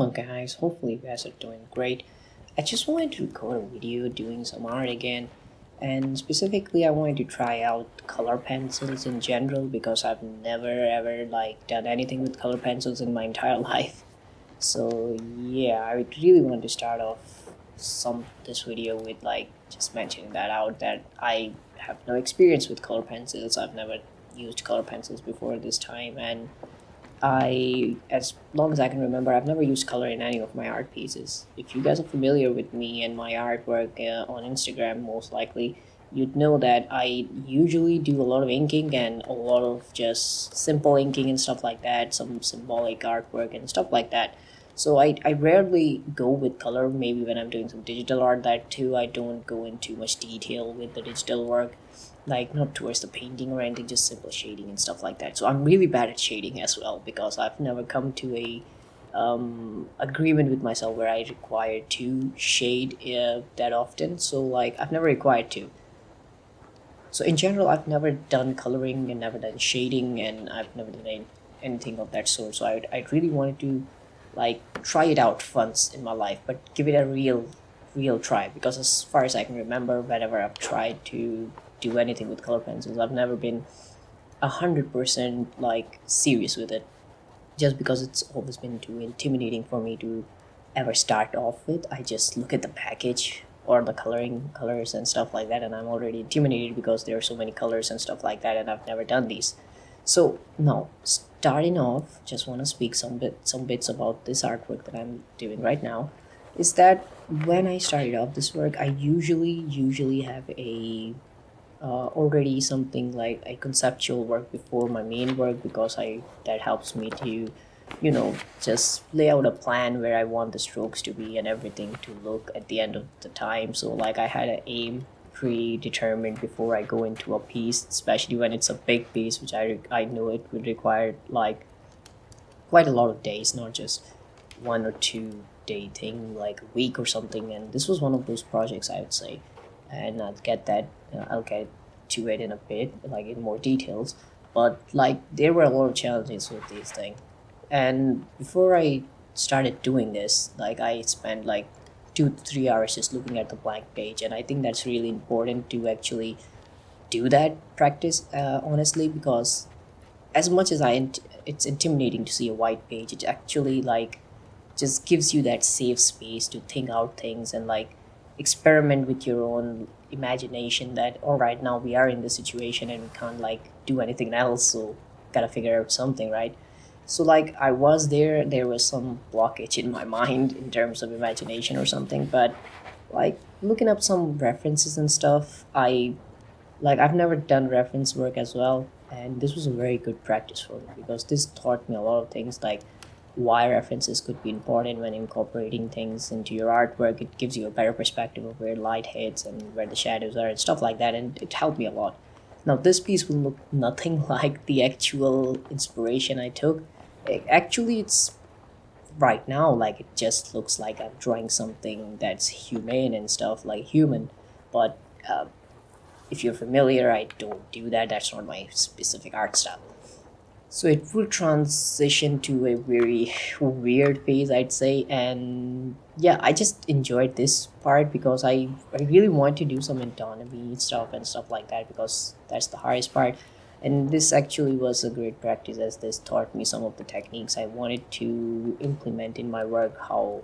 on, guys? Hopefully, you guys are doing great. I just wanted to record a video doing some art again, and specifically, I wanted to try out color pencils in general because I've never ever done anything with color pencils in my entire life. So yeah, I would really want to start off some this video with just mentioning that out that I have no experience with color pencils. I've never used color pencils before this time, and as long as I can remember, I've never used color in any of my art pieces. If you guys are familiar with me and my artwork on Instagram, most likely, you'd know that I usually do a lot of inking and a lot of just simple inking and stuff like that, some symbolic artwork and stuff like that. So I rarely go with color, maybe when I'm doing some digital art, that too. I don't go into much detail with the digital work, like not towards the painting or anything, just simple shading and stuff like that. So I'm really bad at shading as well because I've never come to a agreement with myself where I require to shade that often. So I've never required to. So in general, I've never done coloring and never done shading, and I've never done anything of that sort. So I really wanted to try it out once in my life, but give it a real try, because as far as I can remember, whenever I've tried to do anything with color pencils, I've never been 100% serious with it, just because it's always been too intimidating for me to ever start off with. I just look at the package or the colors and stuff like that, and I'm already intimidated because there are so many colors and stuff like that, and I've never done these. So now, starting off, just want to speak some bits about this artwork that I'm doing right now. Is that when I started off this work, I usually have a already something like a conceptual work before my main work, because I that helps me to just lay out a plan where I want the strokes to be and everything to look at the end of the time. So I had an aim predetermined before I go into a piece, especially when it's a big piece, which I know it would require quite a lot of days, not just 1 or 2 day thing, like a week or something. And this was one of those projects, I would say, and I'll get to it in a bit, in more details. But there were a lot of challenges with this thing, and before I started doing this, I spent 2 to 3 hours just looking at the blank page, and I think that's really important to actually do that practice, honestly, because as much as it's intimidating to see a white page, it actually just gives you that safe space to think out things and experiment with your own imagination, that all right, now we are in this situation and we can't do anything else, so gotta figure out something, right? So I was there was some blockage in my mind in terms of imagination or something, but looking up some references and stuff, I've never done reference work as well, and this was a very good practice for me because this taught me a lot of things, why references could be important when incorporating things into your artwork. It gives you a better perspective of where light hits and where the shadows are and stuff like that, and it helped me a lot. Now this piece will look nothing like the actual inspiration I took. Actually, it's right now it just looks like I'm drawing something that's humane and stuff, like human. But if you're familiar, I don't do that. That's not my specific art style. So it will transition to a very weird phase, I'd say. And yeah, I just enjoyed this part because I really want to do some anatomy stuff and stuff like that, because that's the hardest part. And this actually was a great practice, as this taught me some of the techniques I wanted to implement in my work, how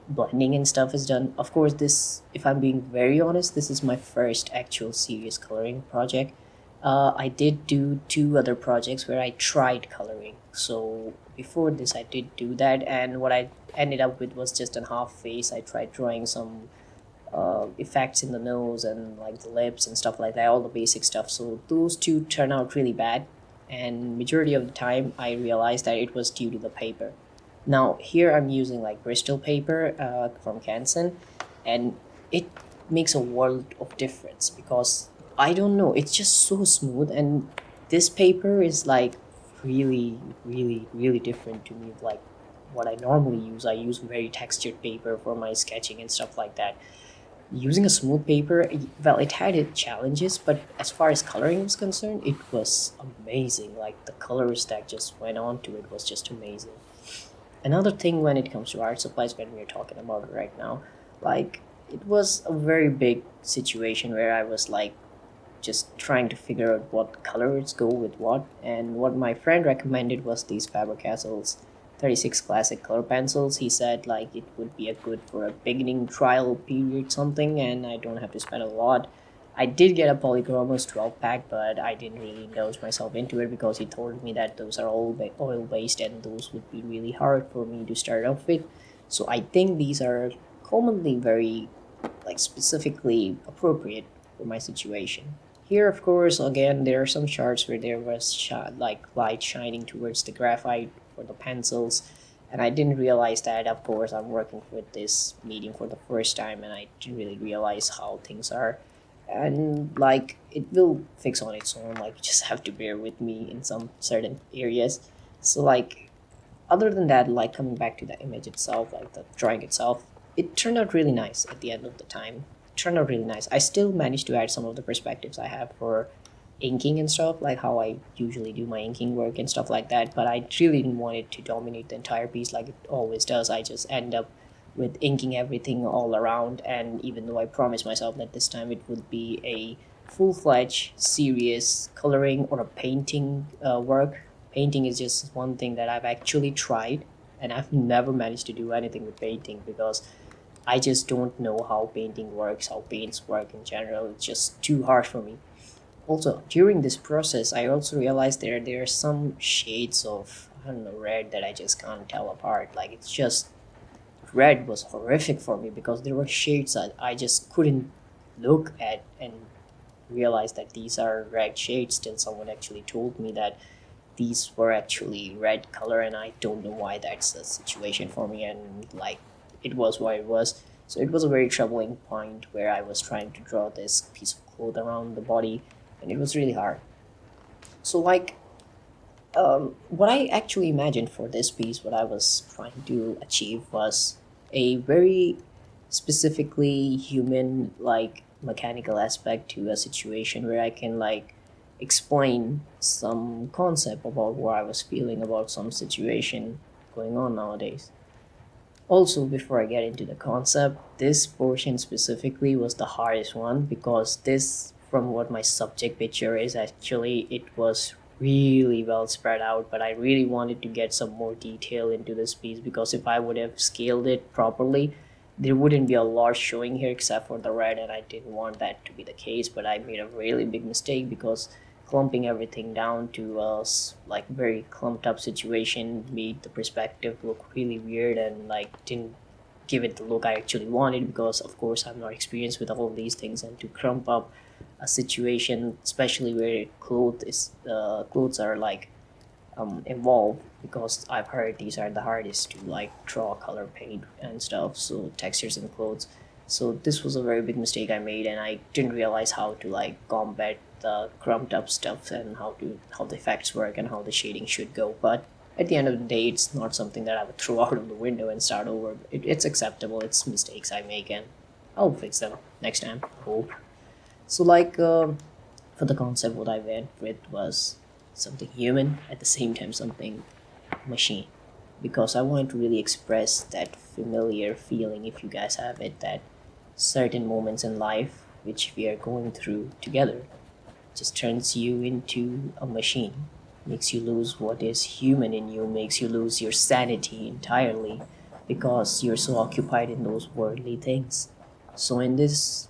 blending and stuff is done. Of course, this, if I'm being very honest, this is my first actual serious coloring project. I did do 2 other projects where I tried coloring. So before this, I did do that, and what I ended up with was just a half face. I tried drawing some effects in the nose and the lips and stuff like that, all the basic stuff. So those 2 turned out really bad, and majority of the time I realized that it was due to the paper. Now here I'm using Bristol paper from Canson, and it makes a world of difference because I don't know, it's just so smooth, and this paper is really different to me, what I normally use. I use very textured paper for my sketching and stuff like that. Using a smooth paper, well, it had its challenges, but as far as coloring was concerned, it was amazing. The colors that just went on to it was just amazing. Another thing when it comes to art supplies, when we're talking about it right now, like it was a very big situation where I was like just trying to figure out what colors go with what. And what my friend recommended was these Faber-Castell's 36 classic color pencils. He said like it would be a good for a beginning trial period something, and I don't have to spend a lot. I did get a Polychromos 12 pack, but I didn't really indulge myself into it because he told me that those are all oil based and those would be really hard for me to start off with. So I think these are commonly very like specifically appropriate for my situation. Here, of course, again, there are some charts where there was like light shining towards the graphite for the pencils, and I didn't realize that. Of course, I'm working with this medium for the first time, and I didn't really realize how things are. And like, it will fix on its own. Like, you just have to bear with me in some certain areas. So, like, other than that, like coming back to the image itself, like the drawing itself, it turned out really nice at the end of the time. It turned out really nice. I still managed to add some of the perspectives I have for inking and stuff, like how I usually do my inking work and stuff like that, but I really didn't want it to dominate the entire piece like it always does. I just end up with inking everything all around, and even though I promised myself that this time it would be a full-fledged serious coloring or a painting work. Painting is just one thing that I've actually tried, and I've never managed to do anything with painting because I just don't know how painting works, how paints work in general. It's just too hard for me. Also, during this process, I also realized there are some shades of, I don't know, red that I just can't tell apart. Like it's just red was horrific for me because there were shades that I just couldn't look at and realize that these are red shades till someone actually told me that these were actually red color, and I don't know why that's the situation for me, and like it was what it was. So it was a very troubling point where I was trying to draw this piece of cloth around the body, and it was really hard. So like what I actually imagined for this piece, what I was trying to achieve was a very specifically human, like mechanical aspect to a situation where I can like explain some concept about what I was feeling about some situation going on nowadays. Also, before I get into the concept, this portion specifically was the hardest one because this, from what my subject picture is, actually it was really well spread out. But I really wanted to get some more detail into this piece because if I would have scaled it properly, there wouldn't be a lot showing here except for the red, and I didn't want that to be the case. But I made a really big mistake because clumping everything down to a like very clumped up situation made the perspective look really weird and like didn't give it the look I actually wanted because of course I'm not experienced with all of these things, and to crump up a situation especially where clothes are like involved, because I've heard these are the hardest to like draw, color, paint and stuff, so textures and clothes. So this was a very big mistake I made, and I didn't realize how to like combat the crumped up stuff and how the effects work and how the shading should go. But at the end of the day, it's not something that I would throw out of the window and start over. It's acceptable. It's mistakes I make, and I'll fix them next time, I hope. So like for the concept, what I went with was something human at the same time something machine, because I wanted to really express that familiar feeling, if you guys have it, that certain moments in life which we are going through together just turns you into a machine, makes you lose what is human in you, makes you lose your sanity entirely because you're so occupied in those worldly things. So in this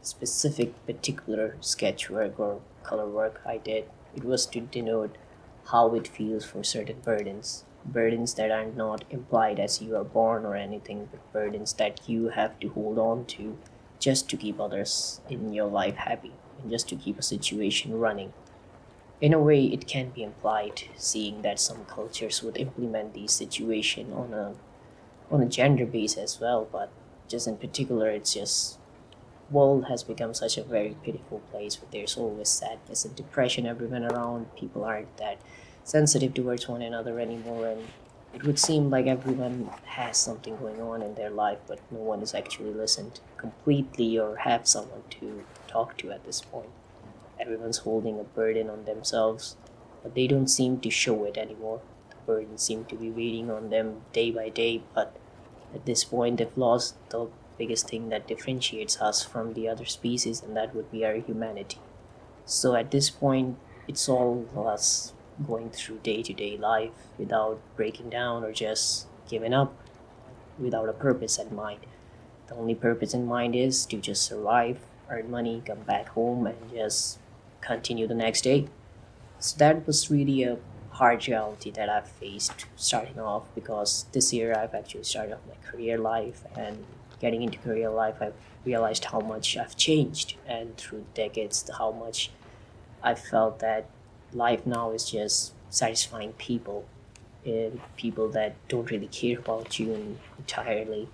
specific particular sketch work or color work I did, it was to denote how it feels for certain burdens that are not implied as you are born or anything, but burdens that you have to hold on to just to keep others in your life happy and just to keep a situation running. In a way, it can be implied, seeing that some cultures would implement these situation on a gender base as well, but just in particular, it's just world has become such a very pitiful place where there's always sadness and depression everyone around. People aren't that sensitive towards one another anymore, and it would seem like everyone has something going on in their life, but no one is actually listened completely or have someone to talk to at this point. Everyone's holding a burden on themselves, but they don't seem to show it anymore. burden seemed to be waiting on them day by day, but at this point they've lost the biggest thing that differentiates us from the other species, and that would be our humanity. So at this point, it's all us going through day to day life without breaking down or just giving up, without a purpose in mind. The only purpose in mind is to just survive, earn money, come back home, and just continue the next day. So that was really a hard reality that I've faced starting off, because this year I've actually started off my career life, and getting into career life, I've realized how much I've changed, and through decades, how much I felt that life now is just satisfying people, people that don't really care about you entirely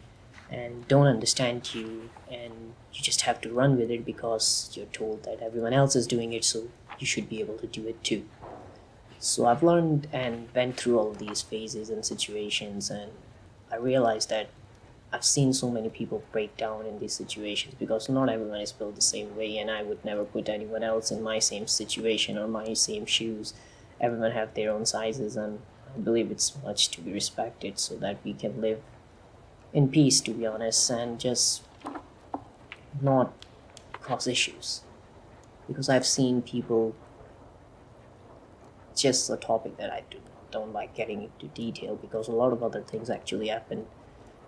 and don't understand you, and you just have to run with it because you're told that everyone else is doing it, so you should be able to do it too. So I've learned and went through all these phases and situations, and I realized that I've seen so many people break down in these situations because not everyone is built the same way, and I would never put anyone else in my same situation or my same shoes. Everyone have their own sizes, and I believe it's much to be respected so that we can live in peace, to be honest, and just not cause issues. Because I've seen people, just a topic that I don't like getting into detail, because a lot of other things actually happened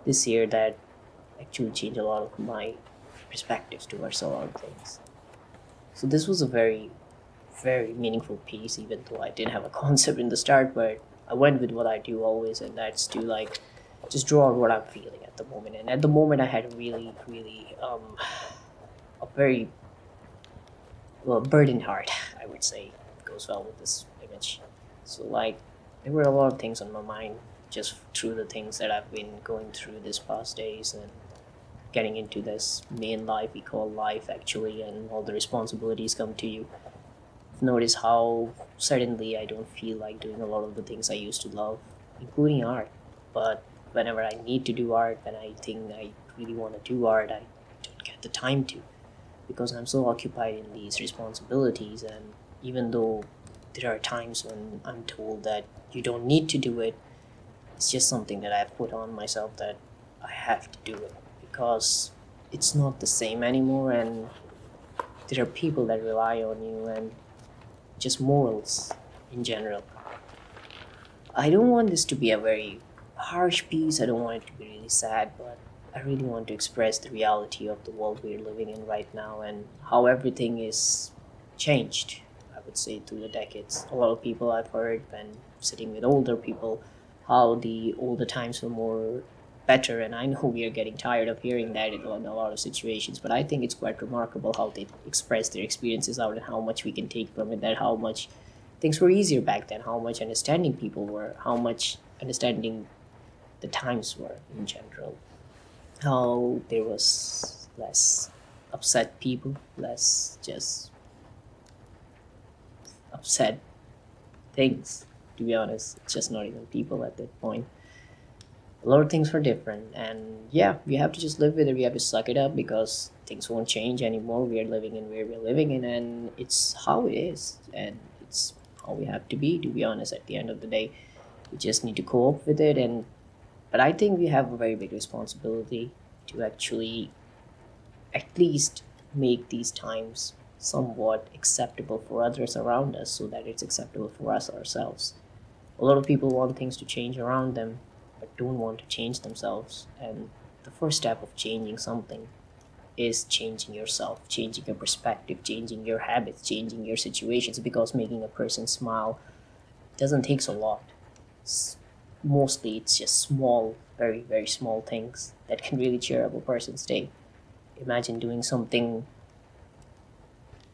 this year that actually changed a lot of my perspectives towards a lot of things. So this was a very, very meaningful piece, even though I didn't have a concept in the start, but I went with what I do always, and that's to like just draw out what I'm feeling at the moment. And at the moment, I had a really, really a very well burdened heart. I would say goes well with this image. So like there were a lot of things on my mind just through the things that I've been going through this past days, and getting into this main life we call life actually, and all the responsibilities come to you. I've noticed how suddenly I don't feel like doing a lot of the things I used to love, including art. But whenever I need to do art, when I think I really want to do art, I don't get the time to, because I'm so occupied in these responsibilities. And even though there are times when I'm told that you don't need to do it, it's just something that I've put on myself that I have to do it because it's not the same anymore, and there are people that rely on you, and just morals in general. I don't want this to be a very harsh piece, I don't want it to be really sad, but I really want to express the reality of the world we're living in right now and how everything is changed, I would say, through the decades. A lot of people I've heard when sitting with older people, how the older times were more better, and I know we are getting tired of hearing that in a lot of situations, but I think it's quite remarkable how they express their experiences out and how much we can take from it, that how much things were easier back then, how much understanding people were, how much understanding the times were in general, how there was less upset people, less just upset things, to be honest. It's just not even people at that point. A lot of things were different, and yeah, we have to just live with it. We have to suck it up because things won't change anymore. We are living in where we're living in, and it's how it is, and it's how we have to be honest. At the end of the day, we just need to cope with it. And but I think we have a very big responsibility to actually at least make these times somewhat acceptable for others around us, so that it's acceptable for us ourselves. A lot of people want things to change around them but don't want to change themselves, and the first step of changing something is changing yourself, changing your perspective, changing your habits, changing your situations, because making a person smile doesn't take a lot. S- Mostly it's just small, very, very small things that can really cheer up a person's day. Imagine doing something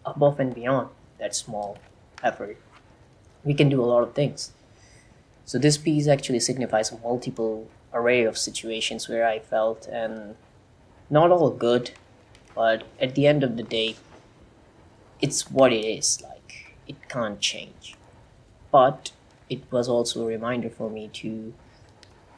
above and beyond that small effort. We can do a lot of things. So this piece actually signifies a multiple array of situations where I felt, and not all good, but at the end of the day, it's what it is. Like, it can't change. But it was also a reminder for me to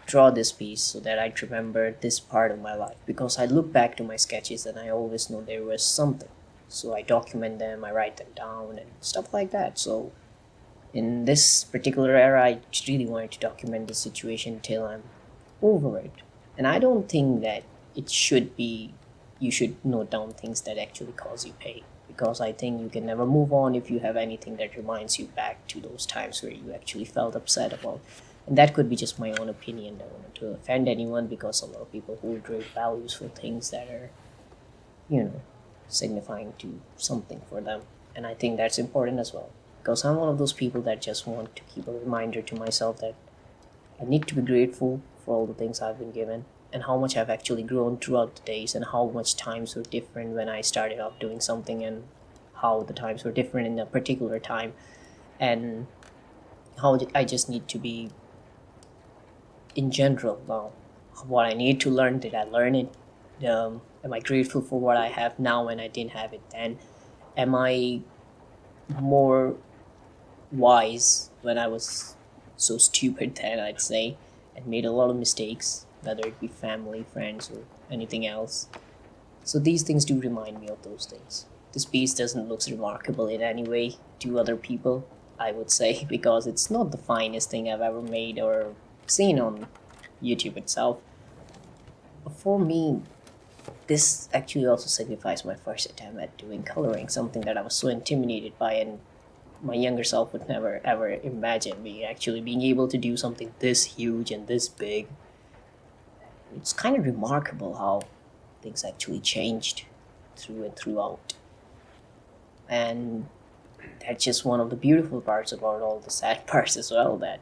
draw this piece so that I'd remember this part of my life, because I look back to my sketches and I always know there was something. So I document them, I write them down, and stuff like that. So In this particular era, I really wanted to document the situation till I'm over it. And I don't think that it should be, you should note down things that actually cause you pain. Because I think you can never move on if you have anything that reminds you back to those times where you actually felt upset about. And that could be just my own opinion. I don't want to offend anyone because a lot of people hold great values for things that are, you know, signifying to something for them. And I think that's important as well. Because I'm one of those people that just want to keep a reminder to myself that I need to be grateful for all the things I've been given and how much I've actually grown throughout the days and how much times were different when I started off doing something and how the times were different in a particular time and how I just need to be in general now. What I need to learn, did I learn it? Am I grateful for what I have now when I didn't have it then? Am I more wise when I was so stupid then, I'd say, and made a lot of mistakes, whether it be family, friends, or anything else. So these things do remind me of those things. This piece doesn't look remarkable in any way to other people, I would say, because it's not the finest thing I've ever made or seen on YouTube itself. But for me, this actually also signifies my first attempt at doing coloring, something that I was so intimidated by and my younger self would never ever imagine me actually being able to do something this huge and this big. It's kind of remarkable how things actually changed through and throughout. And that's just one of the beautiful parts about all the sad parts as well, that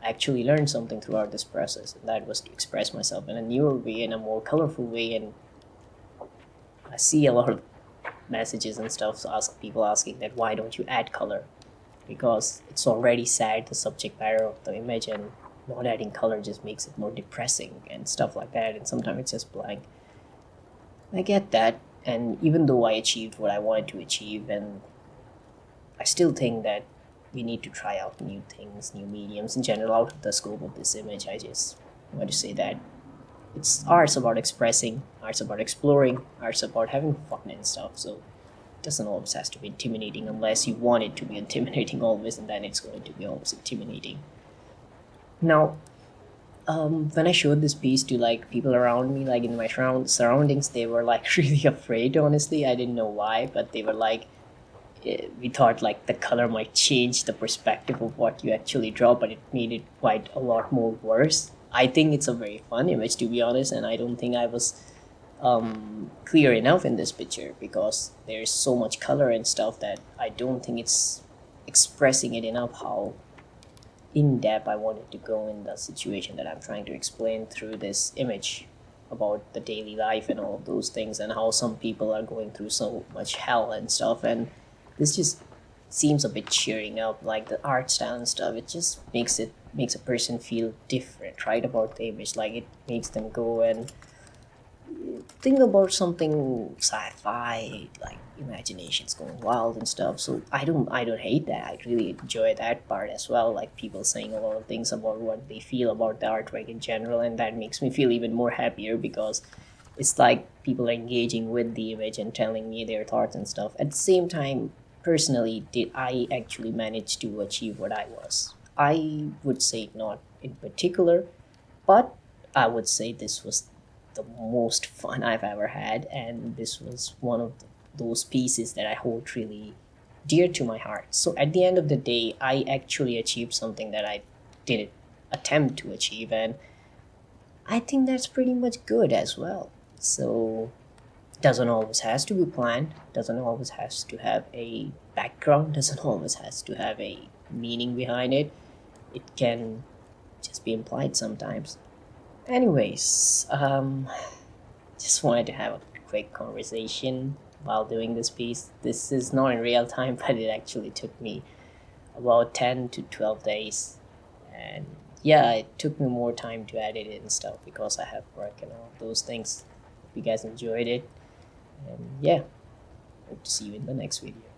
I actually learned something throughout this process, and that was to express myself in a newer way, in a more colorful way. And I see a lot of messages and stuff, so people asking that why don't you add color, because it's already sad, the subject matter of the image, and not adding color just makes it more depressing and stuff like that, and sometimes it's just blank. I get that, and even though I achieved what I wanted to achieve, and I still think that we need to try out new things, new mediums in general, out of the scope of this image. I just want to say that it's art's about expressing, art's about exploring, art's about having fun and stuff. So it doesn't always have to be intimidating unless you want it to be intimidating always, and then it's going to be always intimidating. Now, when I showed this piece to like people around me, like in my surroundings, they were like really afraid. Honestly, I didn't know why, but they were like, we thought like the color might change the perspective of what you actually draw, but it made it quite a lot more worse. I think it's a very fun image, to be honest, and I don't think I was clear enough in this picture because there's so much color and stuff that I don't think it's expressing it enough how in depth I wanted to go in the situation that I'm trying to explain through this image about the daily life and all of those things and how some people are going through so much hell and stuff. And this just seems a bit cheering up, like the art style and stuff. It just makes a person feel different, right, about the image. Like it makes them go and think about something sci-fi, like imaginations going wild and stuff. So I don't hate that. I really enjoy that part as well, like people saying a lot of things about what they feel about the artwork in general, and that makes me feel even more happier because it's like people are engaging with the image and telling me their thoughts and stuff. At the same time, personally, did I actually manage to achieve what I was? I would say not in particular, but I would say this was the most fun I've ever had, and this was one of those pieces that I hold really dear to my heart. So at the end of the day, I actually achieved something that I didn't attempt to achieve, and I think that's pretty much good as well. So doesn't always has to be planned, doesn't always has to have a background, doesn't always has to have a meaning behind it. It can just be implied sometimes. Anyways, just wanted to have a quick conversation while doing this piece. This is not in real time, but it actually took me about 10 to 12 days. And yeah, it took me more time to edit it and stuff because I have work and all those things. Hope you guys enjoyed it. And yeah, hope to see you in the next video.